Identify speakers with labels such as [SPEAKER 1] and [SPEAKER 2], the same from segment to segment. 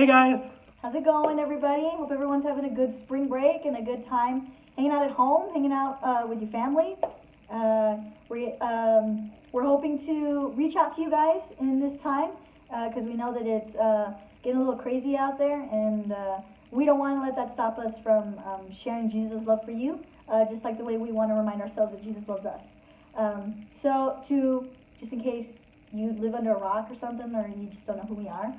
[SPEAKER 1] Hey guys.
[SPEAKER 2] How's it going, everybody? Hope everyone's having a good spring break and a good time hanging out at home, hanging out with your family. We're hoping to reach out to you guys in this time because we know that it's getting a little crazy out there, and we don't want to let that stop us from sharing Jesus' love for you, just like the way we want to remind ourselves that Jesus loves us. Just in case you live under a rock or something, or you just don't know who we are,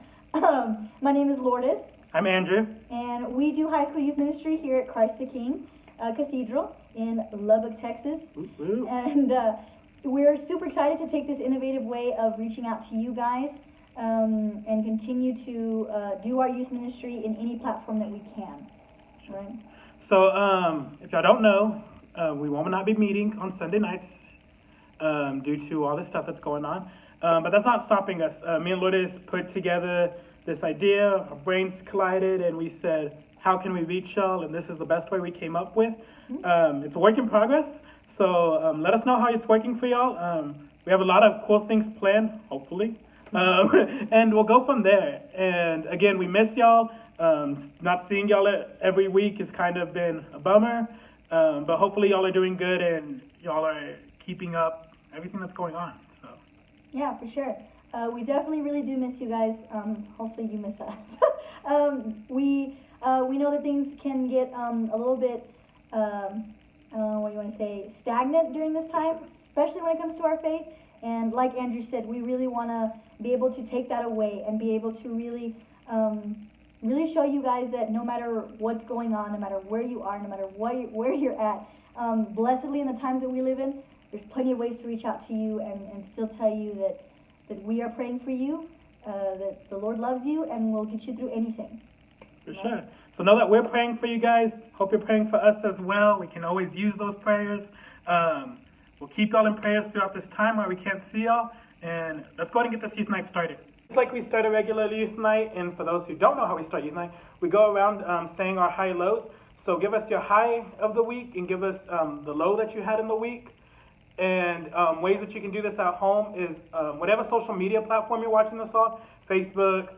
[SPEAKER 2] my name is Lourdes.
[SPEAKER 1] I'm Andrew.
[SPEAKER 2] And we do high school youth ministry here at Christ the King Cathedral in Lubbock, Texas.
[SPEAKER 1] Ooh.
[SPEAKER 2] And we're super excited to take this innovative way of reaching out to you guys and continue to do our youth ministry in any platform that we can. Right?
[SPEAKER 1] So, if y'all don't know, we will not be meeting on Sunday nights due to all the stuff that's going on. But that's not stopping us. Me and Lourdes put together this idea, our brains collided, and we said, how can we reach y'all? And this is the best way we came up with. It's a work in progress, so let us know how it's working for y'all. We have a lot of cool things planned, hopefully, and we'll go from there. And again, we miss y'all. Not seeing y'all every week has kind of been a bummer, but hopefully y'all are doing good and y'all are keeping up everything that's going on. So.
[SPEAKER 2] Yeah, for sure. We definitely really do miss you guys. Hopefully you miss us. We know that things can get a little bit, I don't know what you want to say, stagnant during this time, especially when it comes to our faith. And like Andrew said, we really want to be able to take that away and be able to really, really show you guys that no matter what's going on, no matter where you are, no matter where you're at, blessedly in the times that we live in, there's plenty of ways to reach out to you and still tell you that we are praying for you, that the Lord loves you, and will get you through anything.
[SPEAKER 1] For sure. So know that we're praying for you guys. Hope you're praying for us as well. We can always use those prayers. We'll keep y'all in prayers throughout this time while we can't see y'all. And let's go ahead and get this youth night started. It's like we start a regular youth night, and for those who don't know how we start youth night, we go around saying our high lows. So give us your high of the week and give us the low that you had in the week. And ways that you can do this at home is whatever social media platform you're watching this on, Facebook,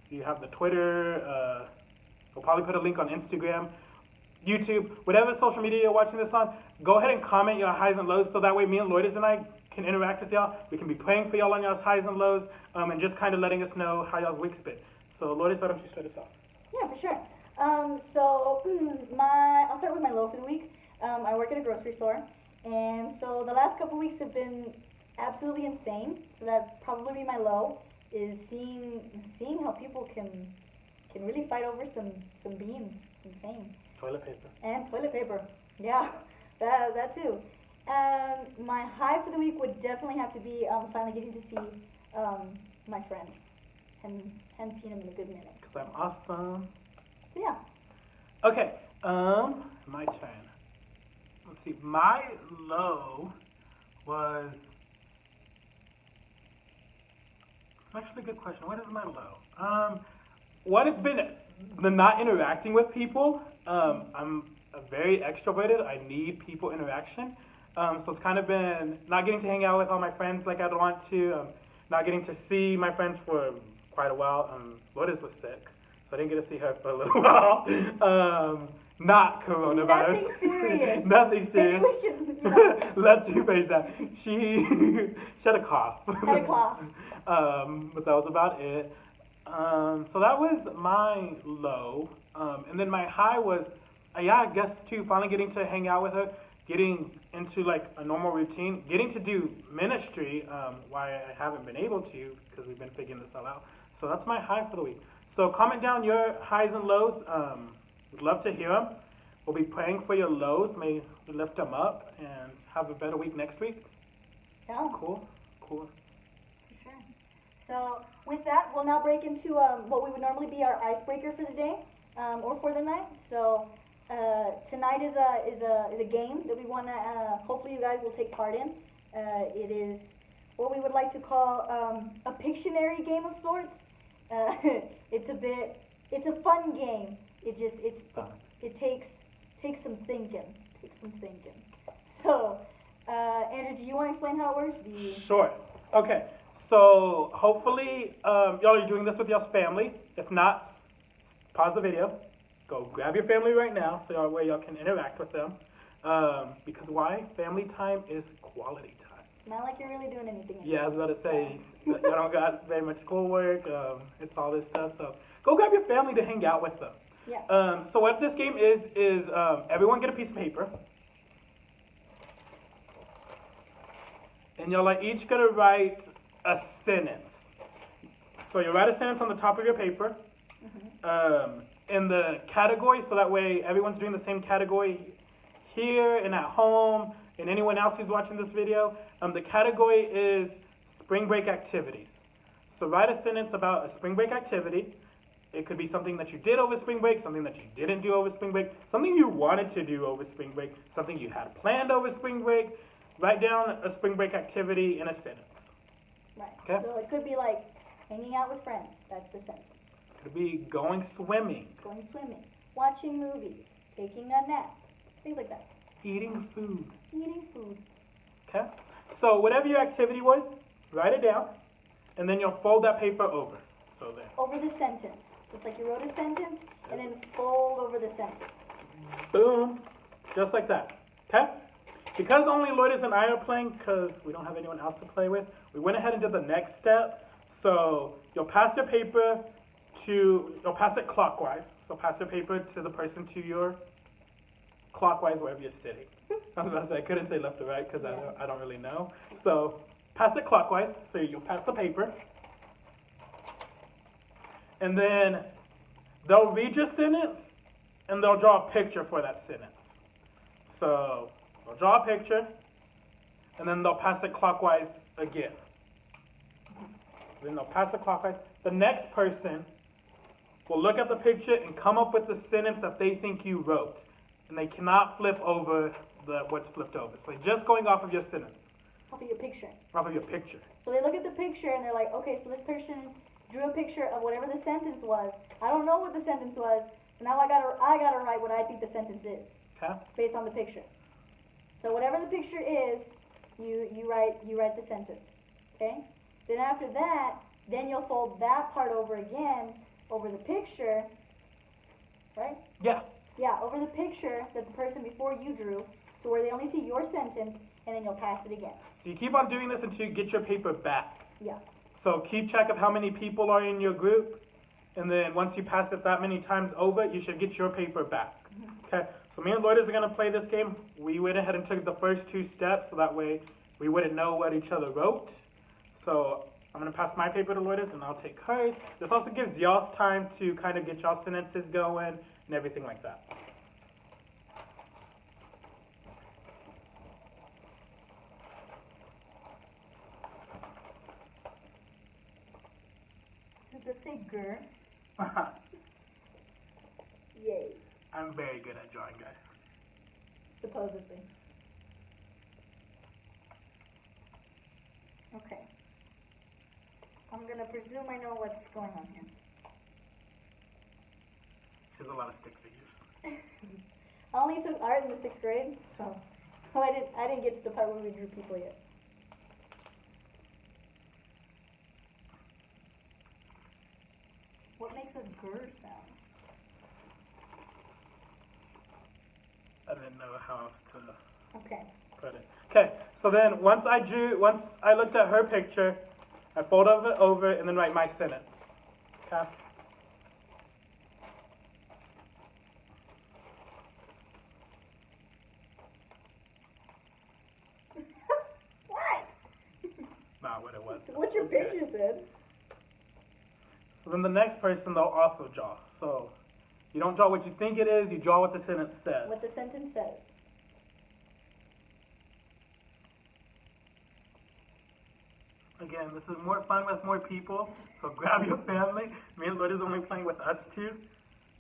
[SPEAKER 1] you have the Twitter, we'll probably put a link on Instagram, YouTube, whatever social media you're watching this on, go ahead and comment your highs and lows so that way me and Lourdes and I can interact with y'all. We can be praying for y'all on y'all's highs and lows and just kind of letting us know how y'all's week's been. So Lourdes, why don't you start us off?
[SPEAKER 2] Yeah, for sure. I'll start with my low for the week. I work at a grocery store. And so the last couple weeks have been absolutely insane. So that'd probably be my low, is seeing how people can really fight over some beans. It's insane.
[SPEAKER 1] Toilet paper.
[SPEAKER 2] And toilet paper. Yeah, that too. My high for the week would definitely have to be finally getting to see my friend. And hadn't seen him in a good minute.
[SPEAKER 1] Because I'm awesome.
[SPEAKER 2] So yeah.
[SPEAKER 1] Okay, my turn. Let's see, my low was, actually a good question. What is my low? What has been the not interacting with people. I'm very extroverted. I need people interaction. So it's kind of been not getting to hang out with all my friends like I'd want to, not getting to see my friends for quite a while. Lourdes was sick, so I didn't get to see her for a little while. Not coronavirus.
[SPEAKER 2] Nothing serious.
[SPEAKER 1] Nothing serious.
[SPEAKER 2] Maybe we should, you know.
[SPEAKER 1] Let's rephrase that. She had a cough.
[SPEAKER 2] Had a cough.
[SPEAKER 1] But that was about it. So that was my low. And then my high was, I guess too, finally getting to hang out with her, getting into like a normal routine, getting to do ministry, why I haven't been able to because we've been figuring this all out. So that's my high for the week. So comment down your highs and lows. We'd love to hear them. We'll be praying for your lows. May we lift them up and have a better week next week.
[SPEAKER 2] Yeah.
[SPEAKER 1] Cool.
[SPEAKER 2] For sure. So with that, we'll now break into what we would normally be our icebreaker for the day or for the night. So tonight is a game that we want to hopefully you guys will take part in. It is what we would like to call a Pictionary game of sorts. It's a fun game. It takes some thinking. So, Andrew, do you want to explain how it works?
[SPEAKER 1] Sure. Okay. So hopefully y'all are doing this with y'all's family. If not, pause the video, go grab your family right now so that way y'all can interact with them. Because why? Family time is quality time.
[SPEAKER 2] It's not like you're really doing anything.
[SPEAKER 1] Yeah, I was about to say, y'all don't got very much schoolwork, it's all this stuff, so go grab your family to hang out with them.
[SPEAKER 2] Yeah.
[SPEAKER 1] So what this game is everyone get a piece of paper. And y'all are each gonna write a sentence. So you write a sentence on the top of your paper, in the category, so that way everyone's doing the same category here and at home, and anyone else who's watching this video. The category is spring break activities. So write a sentence about a spring break activity. It could be something that you did over spring break, something that you didn't do over spring break, something you wanted to do over spring break, something you had planned over spring break. Write down a spring break activity in a sentence.
[SPEAKER 2] Right.
[SPEAKER 1] Okay.
[SPEAKER 2] So it could be like hanging out with friends. That's the sentence.
[SPEAKER 1] It could be going swimming.
[SPEAKER 2] Going swimming. Watching movies. Taking a nap. Things like that.
[SPEAKER 1] Eating food.
[SPEAKER 2] Eating food.
[SPEAKER 1] Okay? So whatever your activity was, write it down, and then you'll fold that paper over. So there.
[SPEAKER 2] Over the sentence. So it's like you wrote a sentence, and then fold over the sentence.
[SPEAKER 1] Boom. Just like that. Okay? Because only Lourdes and I are playing, because we don't have anyone else to play with, we went ahead and did the next step. So you'll pass your paper you'll pass it clockwise. So pass your paper to the person to your clockwise, wherever you're sitting. I was about to say, I couldn't say left or right because I don't really know. So pass it clockwise. So you'll pass the paper. And then they'll read your sentence and they'll draw a picture for that sentence. So they'll draw a picture and then they'll pass it clockwise again. Then they'll pass it clockwise. The next person will look at the picture and come up with the sentence that they think you wrote. And they cannot flip over what's flipped over. So they're just going off of your sentence.
[SPEAKER 2] Off of your picture.
[SPEAKER 1] Off of your picture.
[SPEAKER 2] So they look at the picture and they're like, okay, so this person drew a picture of whatever the sentence was. I don't know what the sentence was, so now I gotta write what I think the sentence is.
[SPEAKER 1] Okay.
[SPEAKER 2] Based on the picture. So whatever the picture is, you write the sentence. Okay? Then after that, then you'll fold that part over again, over the picture, right?
[SPEAKER 1] Yeah.
[SPEAKER 2] Yeah, over the picture that the person before you drew, to where they only see your sentence, and then you'll pass it again.
[SPEAKER 1] So you keep on doing this until you get your paper back.
[SPEAKER 2] Yeah.
[SPEAKER 1] So keep track of how many people are in your group, and then once you pass it that many times over, you should get your paper back. Okay? So me and Lourdes are going to play this game. We went ahead and took the first two steps, so that way we wouldn't know what each other wrote. So I'm going to pass my paper to Lourdes, and I'll take hers. This also gives y'all's time to kind of get y'all sentences going and everything like that.
[SPEAKER 2] Does it say grr? Yay.
[SPEAKER 1] I'm very good at drawing, guys.
[SPEAKER 2] Supposedly. Okay. I'm gonna presume I know what's going on here.
[SPEAKER 1] There's a lot of stick figures.
[SPEAKER 2] I only took art in the 6th grade, so I didn't get to the part where we drew people yet. What makes a grr sound?
[SPEAKER 1] I didn't know how else to
[SPEAKER 2] Okay.
[SPEAKER 1] put it. Okay, so then once I looked at her picture, I fold it over and then write my sentence. Okay?
[SPEAKER 2] What?
[SPEAKER 1] Not what it was.
[SPEAKER 2] What's your
[SPEAKER 1] Okay.
[SPEAKER 2] picture said?
[SPEAKER 1] So then the next person, they'll also draw. So you don't draw what you think it is, you draw what the sentence says.
[SPEAKER 2] What the sentence says.
[SPEAKER 1] Again, this is more fun with more people, so grab your family. Me and Lourdes only playing with us two,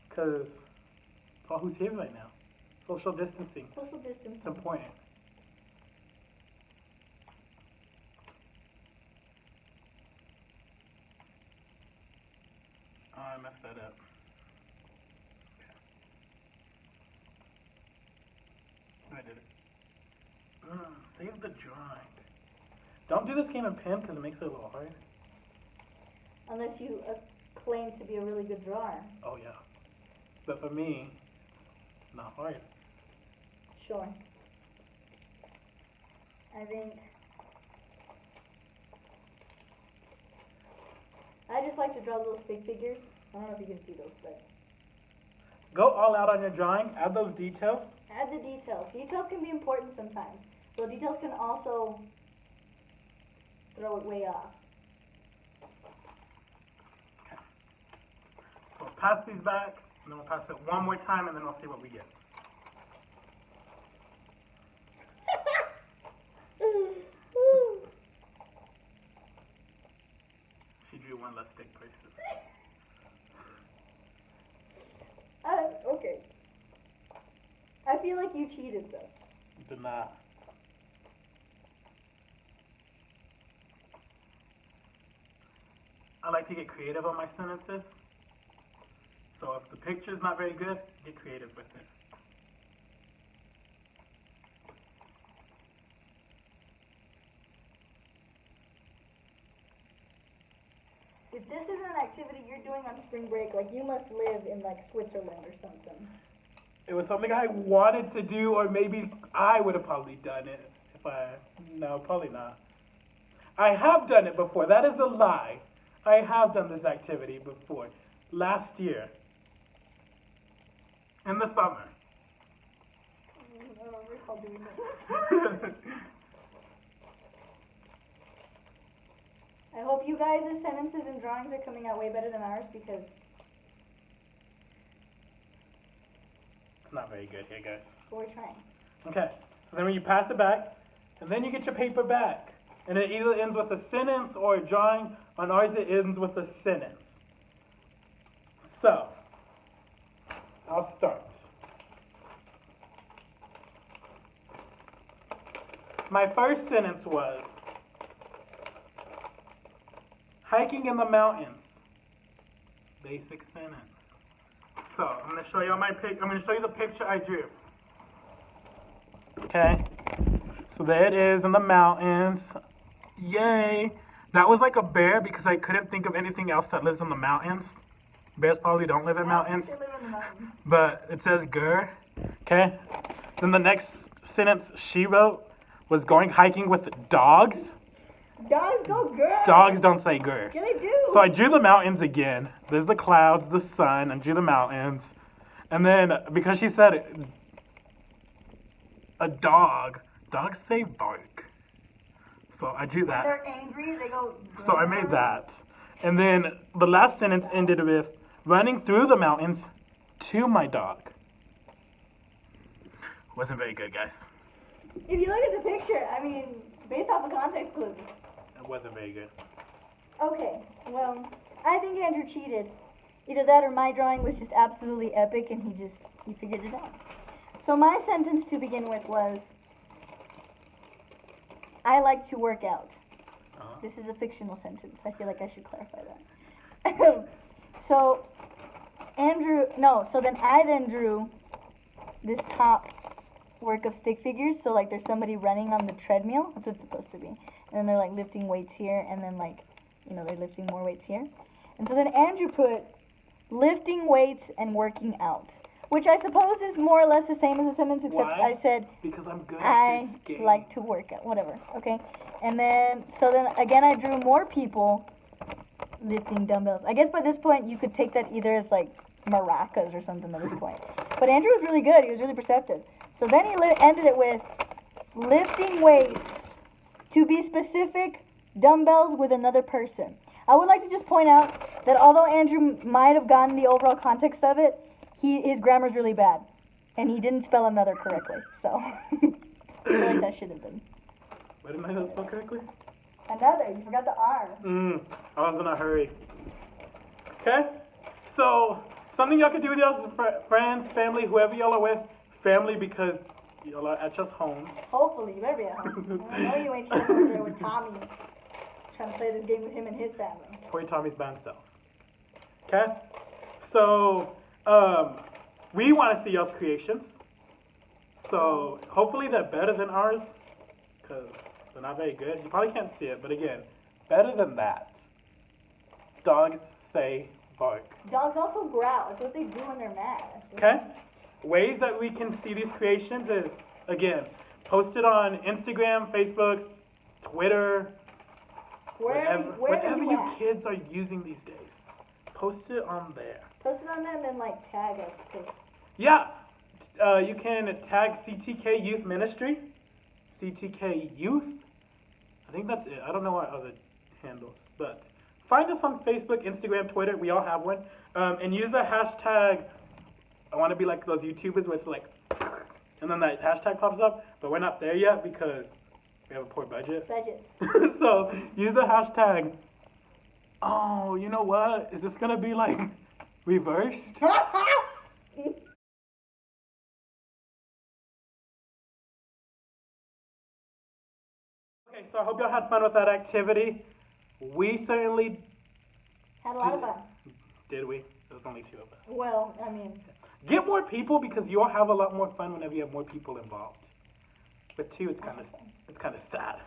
[SPEAKER 1] because it's all who's here right now. Social distancing.
[SPEAKER 2] Social distancing.
[SPEAKER 1] It's important. Oh, I messed that up. Okay. I did it. Save the drawing. Don't do this game in pen because it makes it a little hard.
[SPEAKER 2] Unless you claim to be a really good drawer.
[SPEAKER 1] Oh, yeah. But for me, it's not hard.
[SPEAKER 2] Sure. I just like to draw little stick figures. I don't know if you can see those, but
[SPEAKER 1] Go all out on your drawing. Add those details.
[SPEAKER 2] add the details. Details can be important sometimes. Well, details can also throw it way off.
[SPEAKER 1] So we'll pass these back, and then we'll pass it one more time, and then we'll see what we get. She drew one less stick person.
[SPEAKER 2] Okay. I feel like you cheated though.
[SPEAKER 1] Did not. I like to get creative on my sentences. So if the picture's not very good, get creative with it.
[SPEAKER 2] If this isn't an activity you're doing on spring break, like you must live in like Switzerland or something.
[SPEAKER 1] It was something I wanted to do, or maybe I would have probably done it if no, probably not. I have done it before. That is a lie. I have done this activity before. Last year. In the summer.
[SPEAKER 2] I don't recall doing this. I hope you guys' sentences and drawings are coming out way better than ours because
[SPEAKER 1] it's not very good here, guys.
[SPEAKER 2] we're trying.
[SPEAKER 1] Okay, so then when you pass it back, and then you get your paper back. And it either ends with a sentence or a drawing. On ours, it ends with a sentence. So, I'll start. My first sentence was, hiking in the mountains. Basic sentence. So, I'm going to show you I'm going to show you the picture I drew. Okay. So there it is in the mountains. Yay. That was like a bear because I couldn't think of anything else that lives in the mountains. Bears probably don't live in mountains.
[SPEAKER 2] They live in the mountains.
[SPEAKER 1] But it says grr. Okay. Then the next sentence she wrote was going hiking with dogs.
[SPEAKER 2] Dogs go grr.
[SPEAKER 1] Dogs don't say grr.
[SPEAKER 2] Yeah, they do.
[SPEAKER 1] So I drew the mountains again. There's the clouds, the sun, and drew the mountains. And then because she said a dog, dogs say bark. So I drew that.
[SPEAKER 2] When they're angry, they go grr.
[SPEAKER 1] So I made that. And then the last sentence ended with running through the mountains to my dog. Wasn't very good, guys.
[SPEAKER 2] If you look at the picture, I mean, based off of context clues.
[SPEAKER 1] It wasn't very good.
[SPEAKER 2] Okay, well, I think Andrew cheated. Either that or my drawing was just absolutely epic and he figured it out. So my sentence to begin with was, I like to work out. This is a fictional sentence. I feel like I should clarify that. So then I drew this top work of stick figures. So like there's somebody running on the treadmill. That's what it's supposed to be. And then they're like lifting weights here, and then like, they're lifting more weights here. And so then Andrew put lifting weights and working out, which I suppose is more or less the same as the sentence, except
[SPEAKER 1] Why?
[SPEAKER 2] I said
[SPEAKER 1] Because I'm good at
[SPEAKER 2] I
[SPEAKER 1] this game.
[SPEAKER 2] like to work out, whatever, okay? And then, so then again I drew more people lifting dumbbells. I guess by this point you could take that either as like maracas or something at this point. But Andrew was really good, he was really perceptive. So then he ended it with lifting weights, to be specific, dumbbells with another person. I would like to just point out that although Andrew might have gotten the overall context of it, his grammar's really bad. And he didn't spell another correctly, so I feel like that should have been.
[SPEAKER 1] What did I not spell correctly?
[SPEAKER 2] Another, you forgot the R.
[SPEAKER 1] I was in a hurry. Okay? So, something y'all can do with y'all's friends, family, whoever y'all are with. Family because y'all are at your home.
[SPEAKER 2] Hopefully, you better be at home. I know you ain't chilling over there with Tommy, trying to play this game with him and his family.
[SPEAKER 1] Poor Tommy's band self. Okay? So, we want to see y'all's creations. So, hopefully they're better than ours. Because they're not very good. You probably can't see it, but again, better than that. Dogs say bark.
[SPEAKER 2] Dogs also growl. That's what they do when they're mad.
[SPEAKER 1] Okay? Ways that we can see these creations is, again, post it on Instagram, Facebook, Twitter, whatever you kids are using these days. Post it on there.
[SPEAKER 2] Post it on them and like tag us.
[SPEAKER 1] Yeah. You can tag CTK Youth Ministry, CTK Youth. I think that's it. I don't know our other handles, but find us on Facebook, Instagram, Twitter. We all have one. And use the hashtag. I want to be like those YouTubers where it's like, and then that hashtag pops up. But we're not there yet because we have a poor budget. So use the hashtag. Oh, you know what? Is this gonna be like reversed? Okay, so I hope y'all had fun with that activity. We certainly
[SPEAKER 2] had a lot of fun.
[SPEAKER 1] Did we? There was only 2 of us.
[SPEAKER 2] Well, I mean,
[SPEAKER 1] get more people because you all have a lot more fun whenever you have more people involved. But 2, it's kind of sad.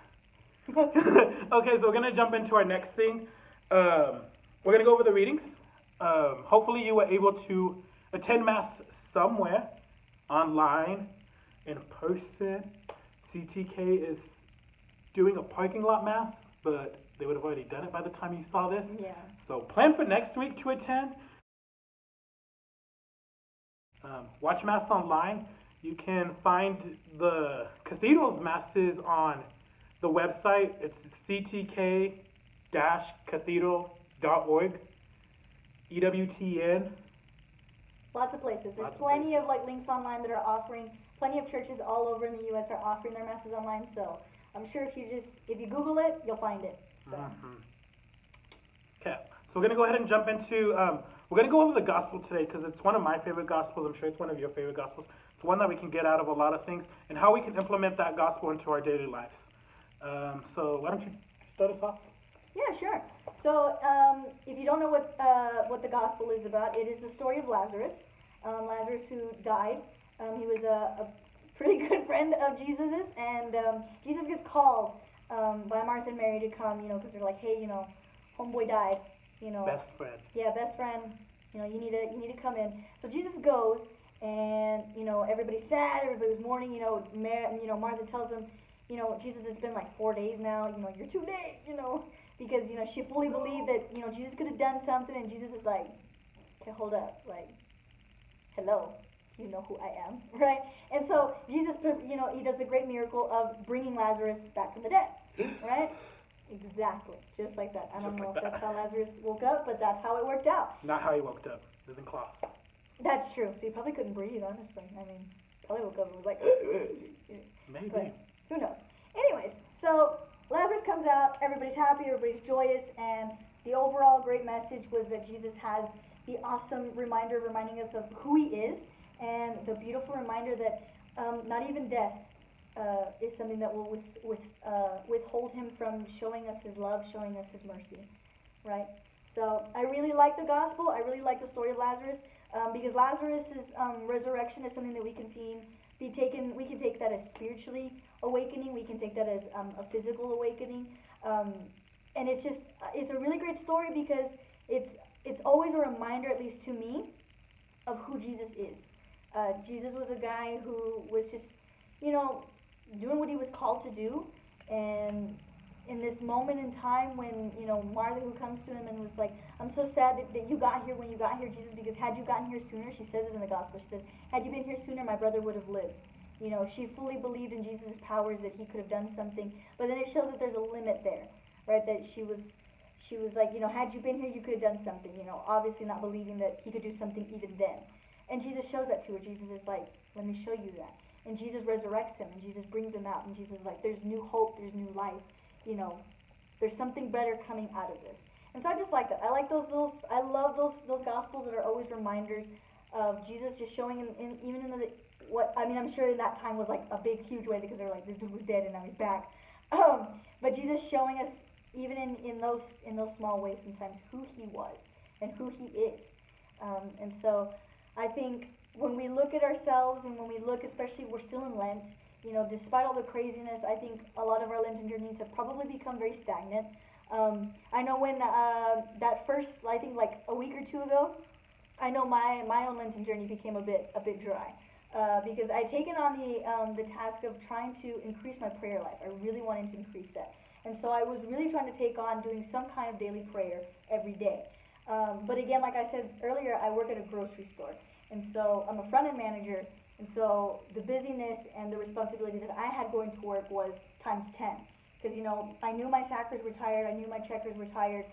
[SPEAKER 1] Okay, so we're gonna jump into our next thing. We're gonna go over the readings. Hopefully, you were able to attend mass somewhere, online, in person. CTK is doing a parking lot mass, but they would have already done it by the time you saw this.
[SPEAKER 2] Yeah.
[SPEAKER 1] So plan for next week to attend. Watch mass online. You can find the Cathedral's masses on the website. It's ctk-cathedral.org. EWTN.
[SPEAKER 2] Lots of places. There's plenty of like links online that are offering. Plenty of churches all over in the U.S. are offering their masses online. So I'm sure if you Google it, you'll find it. So.
[SPEAKER 1] Okay, so we're gonna go ahead and jump into. We're gonna go over the gospel today because it's one of my favorite gospels. I'm sure it's one of your favorite gospels. It's one that we can get out of a lot of things and how we can implement that gospel into our daily lives. So why don't you start us off?
[SPEAKER 2] Yeah, sure. So if you don't know what the gospel is about, it is the story of Lazarus. Lazarus who died. He was a pretty good friend of Jesus's, and Jesus gets called by Martha and Mary to come, because they're like, hey, homeboy died,
[SPEAKER 1] Best friend.
[SPEAKER 2] Yeah, best friend. You need to come in. So Jesus goes, and everybody's sad. Everybody's mourning. Martha tells him, Jesus, it's been like 4 days now. You're too late. Because she fully believed that Jesus could have done something, and Jesus is like, okay, hold up, like, hello. You know who I am, right? And so Jesus, he does the great miracle of bringing Lazarus back from the dead, right? Exactly, just like that. I don't know if that's how Lazarus woke up, but that's how it worked out.
[SPEAKER 1] Not how he woke up. It was in cloth.
[SPEAKER 2] That's true. So he probably couldn't breathe, honestly. I mean, probably woke up and was like,
[SPEAKER 1] maybe.
[SPEAKER 2] But who knows? Anyways, so Lazarus comes out. Everybody's happy. Everybody's joyous, and the overall great message was that Jesus has the awesome reminder reminding us of who he is. And the beautiful reminder that not even death is something that will withhold him from showing us his love, showing us his mercy, right? So I really like the gospel. I really like the story of Lazarus because Lazarus' resurrection is something that we can We can take that as spiritually awakening. We can take that as a physical awakening, and it's a really great story because it's always a reminder, at least to me, of who Jesus is. Jesus was a guy who was just, doing what he was called to do. And in this moment in time when, Martha who comes to him and was like, I'm so sad that you got here when you got here, Jesus, because had you gotten here sooner, she says it in the gospel, she says, had you been here sooner, my brother would have lived. She fully believed in Jesus' powers that he could have done something. But then it shows that there's a limit there, right? That she was like, had you been here, you could have done something, obviously not believing that he could do something even then. And Jesus shows that to her. Jesus is like, let me show you that. And Jesus resurrects him, and Jesus brings him out, and Jesus is like, there's new hope, there's new life, there's something better coming out of this. And so I just like that. I like I love those gospels that are always reminders of Jesus just showing him, even in I'm sure in that time was like a big, huge way because they're like, this dude was dead and now he's back. But Jesus showing us, even in those small ways sometimes, who he was and who he is. And so I think when we look at ourselves and when we look, especially we're still in Lent, despite all the craziness, I think a lot of our Lenten journeys have probably become very stagnant. I know when that first, I think like a week or two ago, I know my own Lenten journey became a bit dry. Because I'd taken on the task of trying to increase my prayer life. I really wanted to increase that. And so I was really trying to take on doing some kind of daily prayer every day. But again, like I said earlier, I work at a grocery store. And so I'm a front-end manager. And so the busyness and the responsibility that I had going to work was times 10. Because, you know, I knew my sackers were tired. I knew my checkers were tired.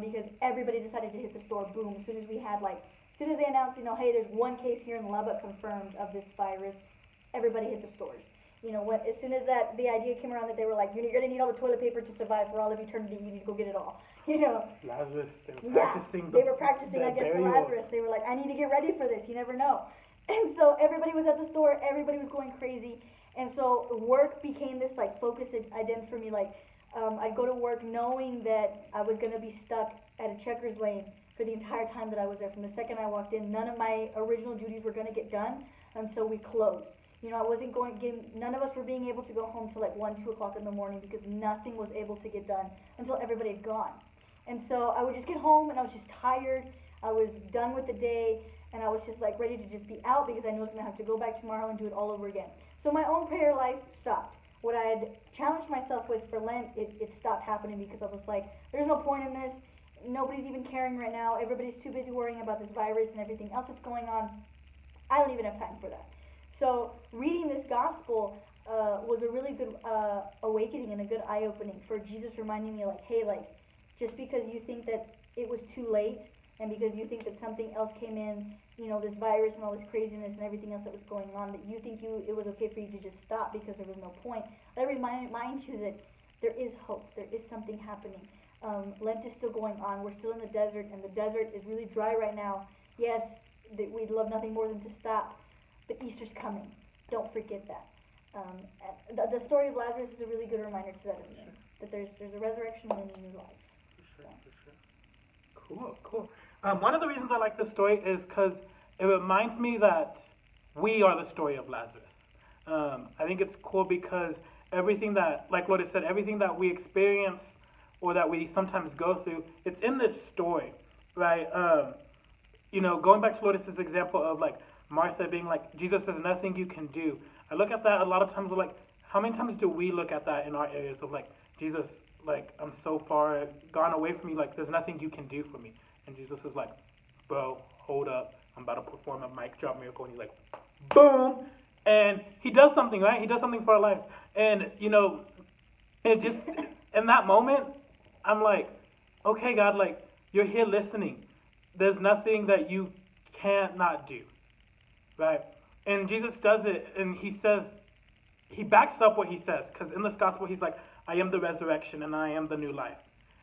[SPEAKER 2] Because everybody decided to hit the store, boom, as soon as we had like, as soon as they announced, you know, hey, there's one case here in Lubbock confirmed of this virus, everybody hit the stores. You know, as soon as the idea came around that they were like, you're going to need all the toilet paper to survive for all of eternity, you need to go get it all. You know.
[SPEAKER 1] Lazarus, they were practicing.
[SPEAKER 2] They were practicing, I guess, for Lazarus. They were like, I need to get ready for this, you never know. And so everybody was at the store, everybody was going crazy. And so work became this like focus ident for me. Like, I'd go to work knowing that I was going to be stuck at a checkers lane for the entire time that I was there. From the second I walked in, none of my original duties were going to get done until we closed. You know, I wasn't none of us were being able to go home till like 1, 2 o'clock in the morning because nothing was able to get done until everybody had gone. And so I would just get home and I was just tired. I was done with the day and I was just like ready to just be out because I knew I was going to have to go back tomorrow and do it all over again. So my own prayer life stopped. What I had challenged myself with for Lent, it stopped happening because I was like, there's no point in this. Nobody's even caring right now. Everybody's too busy worrying about this virus and everything else that's going on. I don't even have time for that. So reading this gospel was a really good awakening and a good eye-opening for Jesus reminding me like, hey, like, just because you think that it was too late and because you think that something else came in, you know, this virus and all this craziness and everything else that was going on, that you think it was okay for you to just stop because there was no point. Let me remind you that there is hope. There is something happening. Lent is still going on. We're still in the desert, and the desert is really dry right now. Yes, we'd love nothing more than to stop, but Easter's coming. Don't forget that. The story of Lazarus is a really good reminder to that there's a resurrection and a new life.
[SPEAKER 1] For sure. Cool. One of the reasons I like this story is because it reminds me that we are the story of Lazarus. I think it's cool because everything that, like Lourdes said, everything that we experience or that we sometimes go through, it's in this story, right? You know, going back to Lourdes' example of like Martha being like, Jesus, there's nothing you can do. I look at that a lot of times, like, how many times do we look at that in our areas of like, Jesus, like, I'm so far gone away from you, like, there's nothing you can do for me. And Jesus is like, bro, hold up, I'm about to perform a mic drop miracle. And he's like, boom! And he does something, right? He does something for our lives. And, you know, it just, in that moment, I'm like, okay, God, like, you're here listening. There's nothing that you can't not do, right? And Jesus does it, and he says, he backs up what he says, because in this gospel, he's like, I am the resurrection, and I am the new life.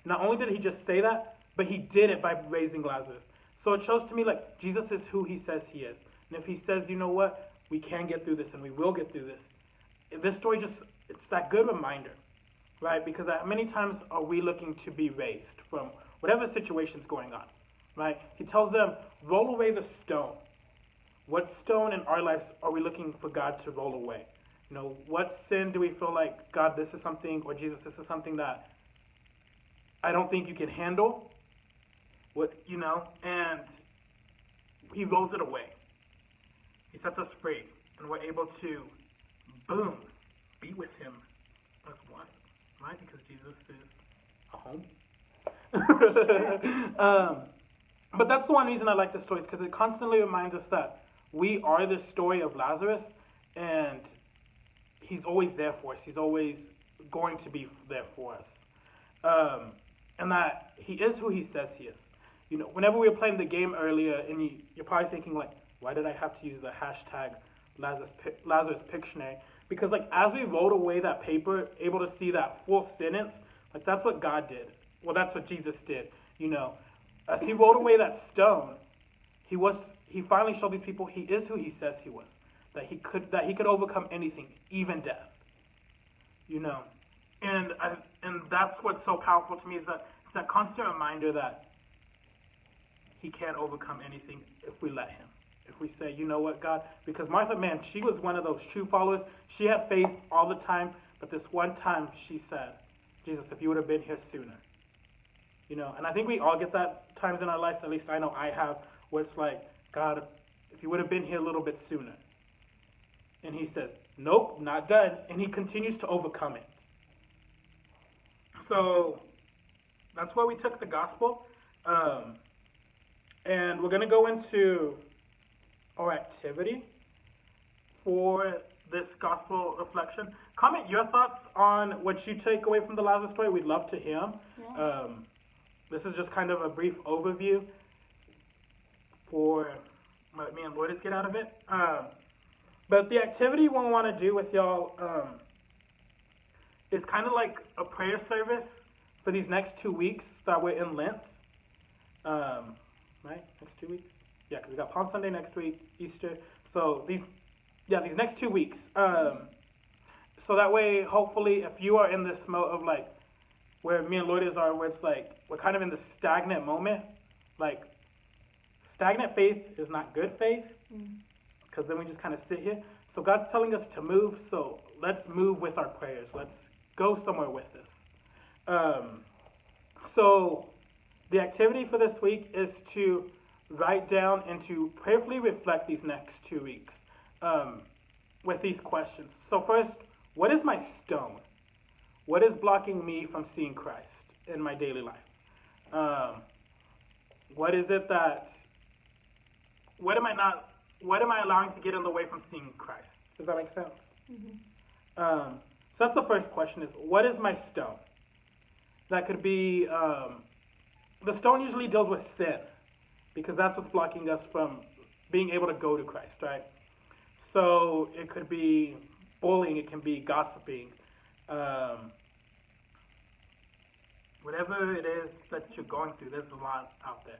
[SPEAKER 1] Not only did he just say that, but he did it by raising Lazarus. So it shows to me, like, Jesus is who he says he is. And if he says, you know what, we can get through this, and we will get through this, this story just, it's that good reminder, right? Because many times are we looking to be raised from whatever situation's going on, right? He tells them, roll away the stone. What stone in our lives are we looking for God to roll away? You know, what sin do we feel like, God, this is something, or Jesus, this is something that I don't think you can handle? What, you know, and he rolls it away. He sets us free, and we're able to, boom, be with him as one, right? Because Jesus is a home. But that's the one reason I like this story, is because it constantly reminds us that we are the story of Lazarus, and he's always there for us. He's always going to be there for us. And that he is who he says he is. You know, whenever we were playing the game earlier, and you're probably thinking, like, why did I have to use the hashtag Lazarus Pictionary? Because, like, as we wrote away that paper, able to see that full sentence, like, that's what God did. Well, that's what Jesus did, you know. As he rolled away that stone, he finally showed these people he is who he says he was. That he could overcome anything, even death. You know. And that's what's so powerful to me, is that it's that constant reminder that he can't overcome anything if we let him. If we say, you know what, God, because Martha, man, she was one of those true followers. She had faith all the time, but this one time she said, Jesus, if you would have been here sooner, And I think we all get that times in our lives, at least I know I have, where it's like, God, if you would have been here a little bit sooner. And he says, nope, not done. And he continues to overcome it. So that's where we took the gospel. And we're going to go into our activity for this gospel reflection. Comment your thoughts on what you take away from the Lazarus story. We'd love to hear them.
[SPEAKER 2] Yeah.
[SPEAKER 1] This is just kind of a brief overview for what me and Lourdes get out of it. But the activity we want to do with y'all is kind of like a prayer service for these next 2 weeks that we're in Lent. Right? Next 2 weeks? Yeah, because we got Palm Sunday next week, Easter. So these next 2 weeks. So that way, hopefully, if you are in this mode of like, where me and Lourdes are, where it's like, we're kind of in the stagnant moment. Like, stagnant faith is not good faith, because then we just kind of sit here. So God's telling us to move, so let's move with our prayers. Let's go somewhere with this. So the activity for this week is to write down and to prayerfully reflect these next 2 weeks with these questions. So first, what is my stone? What is blocking me from seeing Christ in my daily life? What is it that, what am I allowing to get in the way from seeing Christ? Does that make sense? So that's the first question, is what is my stone? That could be, the stone usually deals with sin, because that's what's blocking us from being able to go to Christ, right? So it could be bullying, it can be gossiping, whatever it is that you're going through, there's a lot out there.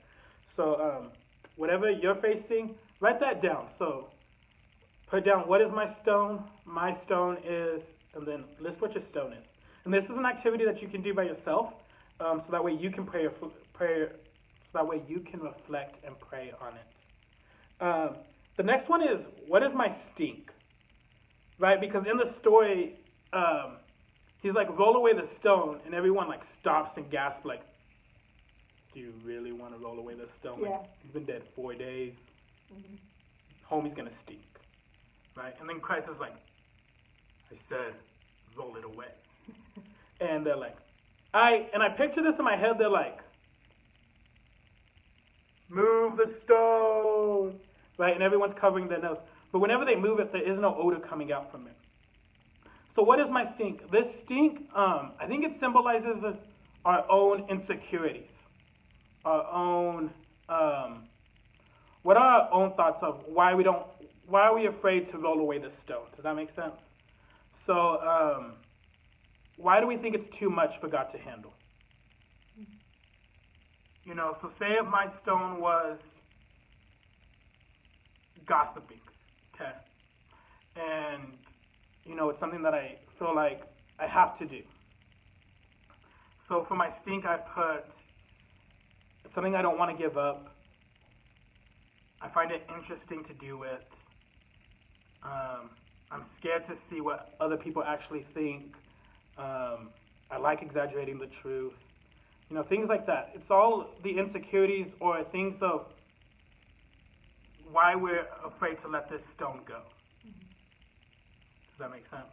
[SPEAKER 1] So whatever you're facing, write that down. So put down, what is my stone? My stone is, and then list what your stone is. And this is an activity that you can do by yourself, so that way you can pray, so that way you can reflect and pray on it. The next one is, what is my stink? Right? Because in the story, he's like, roll away the stone, and everyone like stops and gasps, like, do you really want to roll away the stone?
[SPEAKER 2] Yeah.
[SPEAKER 1] Like, he's been dead 4 days. Homie's gonna stink. Right? And then Christ is like, I said, roll it away. And they're like, I picture this in my head, they're like, move the stone. Right? And everyone's covering their nose. But whenever they move it, there is no odor coming out from it. So what is my stink? This stink, I think it symbolizes our own insecurities, our own, what are our own thoughts of why are we afraid to roll away the stone? Does that make sense? So, why do we think it's too much for God to handle? So say if my stone was gossiping, okay? And, it's something that I feel like I have to do. So for my stink, I put, it's something I don't want to give up. I find it interesting to do it. I'm scared to see what other people actually think. I like exaggerating the truth. Things like that. It's all the insecurities or things of why we're afraid to let this stone go. Does that make sense?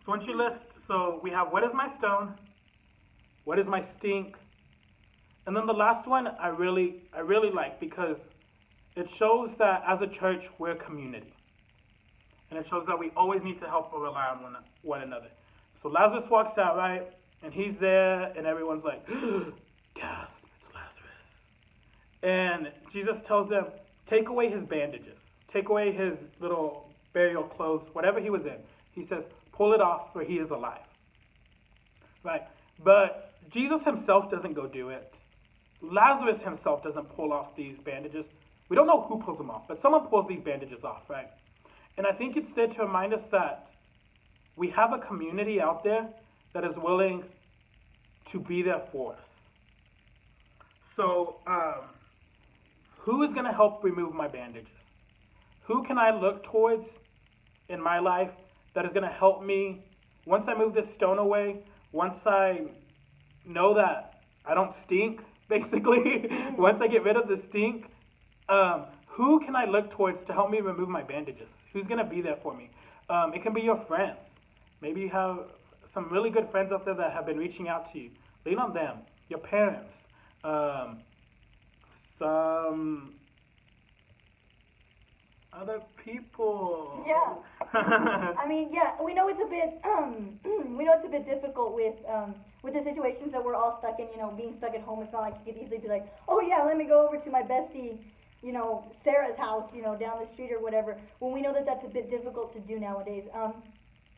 [SPEAKER 1] So once you list, so we have, what is my stone? What is my stink? And then the last one I really like, because it shows that as a church, we're a community. And it shows that we always need to help or rely on one another. So Lazarus walks out, right? And he's there, and everyone's like, gasp, it's Lazarus. And Jesus tells them, take away his bandages. Take away his little burial clothes, whatever he was in. He says, pull it off, for he is alive. Right? But Jesus himself doesn't go do it. Lazarus himself doesn't pull off these bandages. We don't know who pulls them off, but someone pulls these bandages off, right? And I think it's there to remind us that we have a community out there that is willing to be there for us. So, who is going to help remove my bandages? Who can I look towards in my life that is going to help me once I move this stone away, once I know that I don't stink, basically. Once I get rid of the stink, who can I look towards to help me remove my bandages? Who's going to be there for me? It can be your friends. Maybe you have some really good friends out there that have been reaching out to you. Lean on them. Your parents. Some other people.
[SPEAKER 2] Yeah. I mean, yeah, we know it's a bit, difficult with the situations that we're all stuck in. You know, being stuck at home. It's not like you could easily be like, oh yeah, let me go over to my bestie, you know, Sarah's house, you know, down the street or whatever. When we know that that's a bit difficult to do nowadays.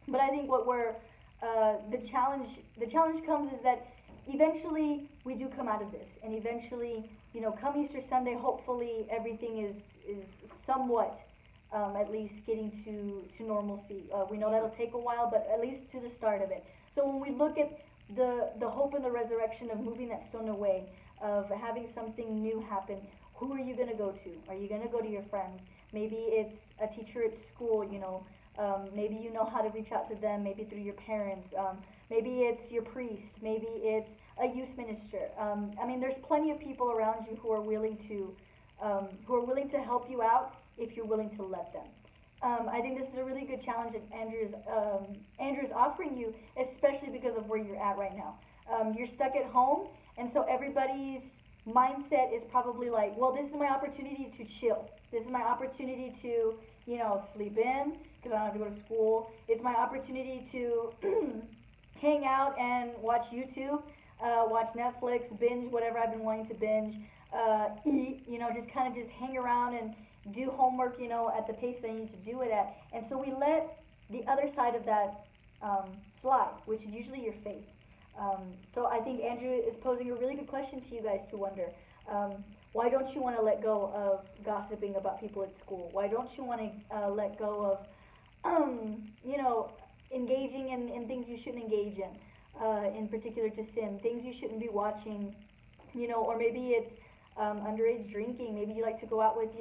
[SPEAKER 2] But I think what we're the challenge comes is that eventually we do come out of this, and eventually, you know, come Easter Sunday, hopefully everything is somewhat at least getting to normalcy. We know that'll take a while, but at least to the start of it. So when we look at the hope and the resurrection of moving that stone away, of having something new happen, who are you going to go to? Are you going to go to your friends? Maybe it's a teacher at school, you know. Maybe you know how to reach out to them, maybe through your parents. Maybe it's your priest. Maybe it's a youth minister. I mean, there's plenty of people around you who are willing to help you out if you're willing to let them. I think this is a really good challenge that Andrew's offering you, especially because of where you're at right now. You're stuck at home, and so everybody's mindset is probably like, well, this is my opportunity to chill. This is my opportunity to, you know, sleep in because I don't have to go to school. It's my opportunity to hang out and watch YouTube, watch Netflix, binge whatever I've been wanting to binge, eat, you know, just kind of just hang around and do homework, you know, at the pace I need to do it at. And so we let the other side of that slide, which is usually your faith. So I think Andrew is posing a really good question to you guys to wonder, why don't you want to let go of gossiping about people at school? Why don't you want to let go of, you know, engaging in things you shouldn't engage in particular to sin, things you shouldn't be watching, you know, or maybe it's underage drinking. Maybe you like to go out with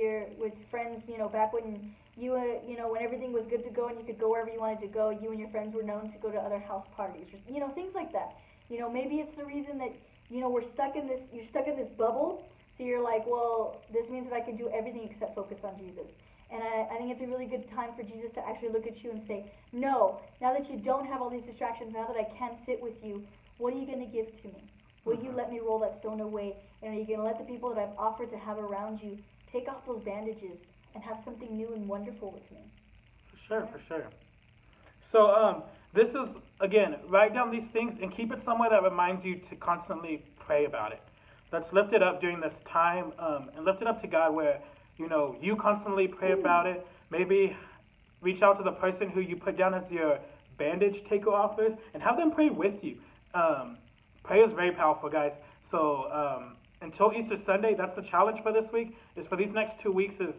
[SPEAKER 2] friends, you know, back when you know, when everything was good to go and you could go wherever you wanted to go. You and your friends were known to go to other house parties, or, you know, things like that. You know, maybe it's the reason that, you know, you're stuck in this bubble. So you're like, well, this means that I can do everything except focus on Jesus. And I think it's a really good time for Jesus to actually look at you and say, no, now that you don't have all these distractions, now that I can sit with you, what are you going to give to me? Will you let me roll that stone away? And are you going to let the people that I've offered to have around you take off those bandages and have something new and wonderful with me?
[SPEAKER 1] For sure. So this is, again, write down these things and keep it somewhere that reminds you to constantly pray about it. Let's lift it up during this time and lift it up to God where, you know, you constantly pray about it. Maybe reach out to the person who you put down as your bandage taker offers and have them pray with you. Prayer is very powerful, guys. So until Easter Sunday, that's the challenge for this week, is for these next 2 weeks is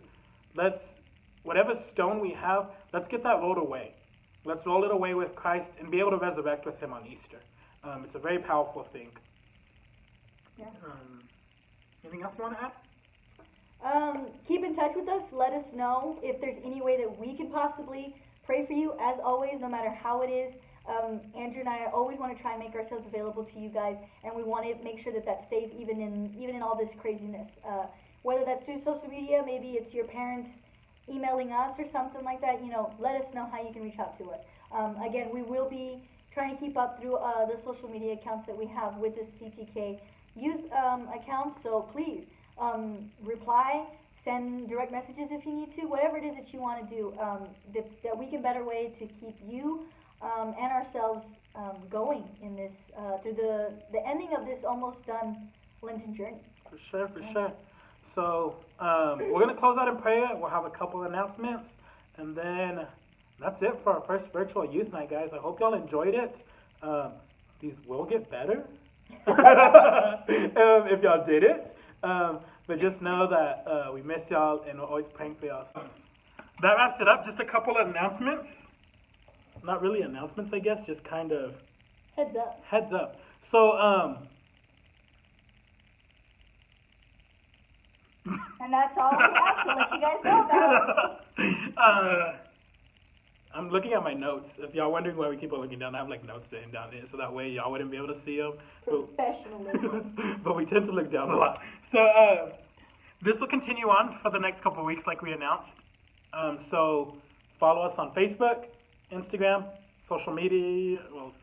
[SPEAKER 1] whatever stone we have, let's get that rolled away. Let's roll it away with Christ and be able to resurrect with him on Easter. It's a very powerful thing.
[SPEAKER 2] Yeah.
[SPEAKER 1] Anything else you want to add?
[SPEAKER 2] Keep in touch with us. Let us know if there's any way that we can possibly pray for you. As always, no matter how it is, Andrew and I always want to try and make ourselves available to you guys, and we want to make sure that stays even in all this craziness. Whether that's through social media, maybe it's your parents emailing us or something like that. You know, let us know how you can reach out to us. Again, we will be trying to keep up through the social media accounts that we have with the CTK Youth account. So please reply, send direct messages if you need to, whatever it is that you want to do. That we can better way to keep you and ourselves going in this through the ending of this almost done Lenten journey.
[SPEAKER 1] For sure. So we're going to close out in prayer. We'll have a couple of announcements, and then that's it for our first virtual youth night, guys. I hope y'all enjoyed it. These will get better if y'all did it. But just know that we miss y'all and we're always praying for y'all. That wraps it up. Just a couple of announcements. Not really announcements, I guess, just kind of heads up. So
[SPEAKER 2] and that's all we have to let you guys know about.
[SPEAKER 1] I'm looking at my notes. If y'all wondering why we keep on looking down, I have like notes sitting down there, so that way y'all wouldn't be able to see them.
[SPEAKER 2] Professionalism.
[SPEAKER 1] But we tend to look down a lot. So this will continue on for the next couple of weeks, like we announced. So follow us on Facebook, Instagram, social media. Well,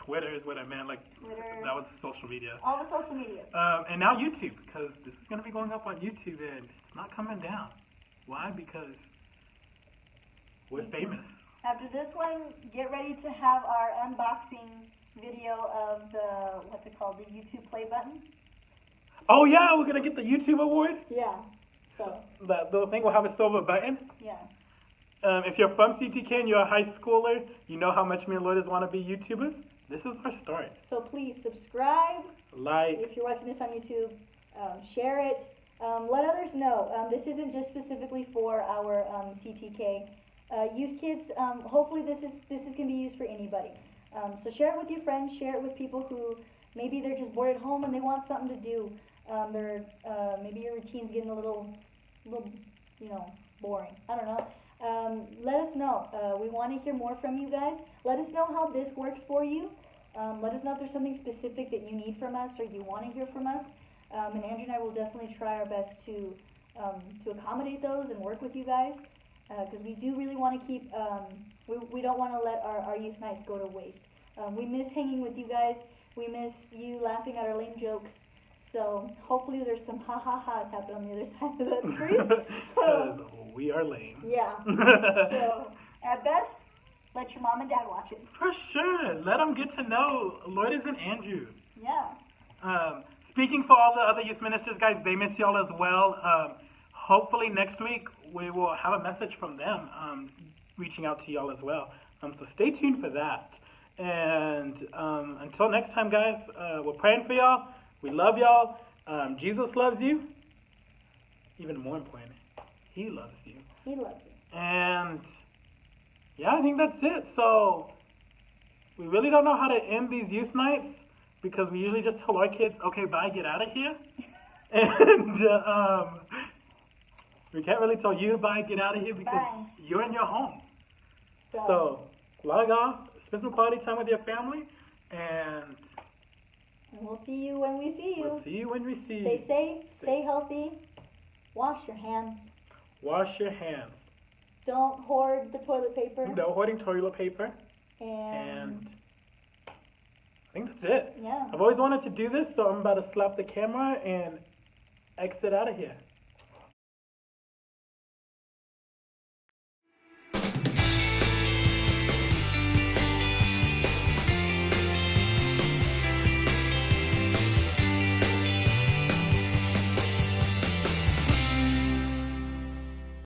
[SPEAKER 1] Twitter is what I meant. Like
[SPEAKER 2] Twitter.
[SPEAKER 1] that was social media.
[SPEAKER 2] All the social medias.
[SPEAKER 1] And now YouTube, because this is going to be going up on YouTube, and it's not coming down. Why? Because we're famous.
[SPEAKER 2] After this one, get ready to have our unboxing video of the, what's it called, the YouTube play button.
[SPEAKER 1] Oh yeah, we're gonna get the YouTube award.
[SPEAKER 2] Yeah. So.
[SPEAKER 1] That little thing will have a silver button.
[SPEAKER 2] Yeah.
[SPEAKER 1] If you're from CTK and you're a high schooler, you know how much me and Lourdes want to be YouTubers. This is our story.
[SPEAKER 2] So please subscribe.
[SPEAKER 1] Like.
[SPEAKER 2] If you're watching this on YouTube, share it. Let others know. This isn't just specifically for our CTK youth kids. Hopefully this can be used for anybody. So share it with your friends. Share it with people who maybe they're just bored at home and they want something to do. Maybe your routine's getting a little, boring. I don't know. Let us know. We want to hear more from you guys. Let us know how this works for you. Let us know if there's something specific that you need from us or you want to hear from us. And Andrew and I will definitely try our best to accommodate those and work with you guys. Because we do really want to keep, we don't want to let our youth nights go to waste. We miss hanging with you guys. We miss you laughing at our lame jokes. So hopefully there's some ha-ha-has happen on the other side of that screen.
[SPEAKER 1] Because we are lame.
[SPEAKER 2] Yeah. So at best, let your mom and dad watch it.
[SPEAKER 1] For sure. Let them get to know Lourdes and Andrew.
[SPEAKER 2] Yeah.
[SPEAKER 1] Speaking for all the other youth ministers, guys, they miss y'all as well. Hopefully next week we will have a message from them reaching out to y'all as well. So stay tuned for that. And until next time, guys, we're praying for y'all. We love y'all. Jesus loves you. Even more important, He loves you.
[SPEAKER 2] He loves you.
[SPEAKER 1] And yeah, I think that's it. So we really don't know how to end these youth nights because we usually just tell our kids, okay, bye, get out of here. And we can't really tell you bye, get out of here because you're in your home. So log off, spend some quality time with your family, and
[SPEAKER 2] we'll see you when we see you.
[SPEAKER 1] We'll see you when we see you.
[SPEAKER 2] Stay safe, stay healthy, wash your hands.
[SPEAKER 1] Wash your hands.
[SPEAKER 2] Don't hoard the toilet paper.
[SPEAKER 1] No hoarding toilet paper.
[SPEAKER 2] And
[SPEAKER 1] I think that's it.
[SPEAKER 2] Yeah.
[SPEAKER 1] I've always wanted to do this, so I'm about to slap the camera and exit out of here.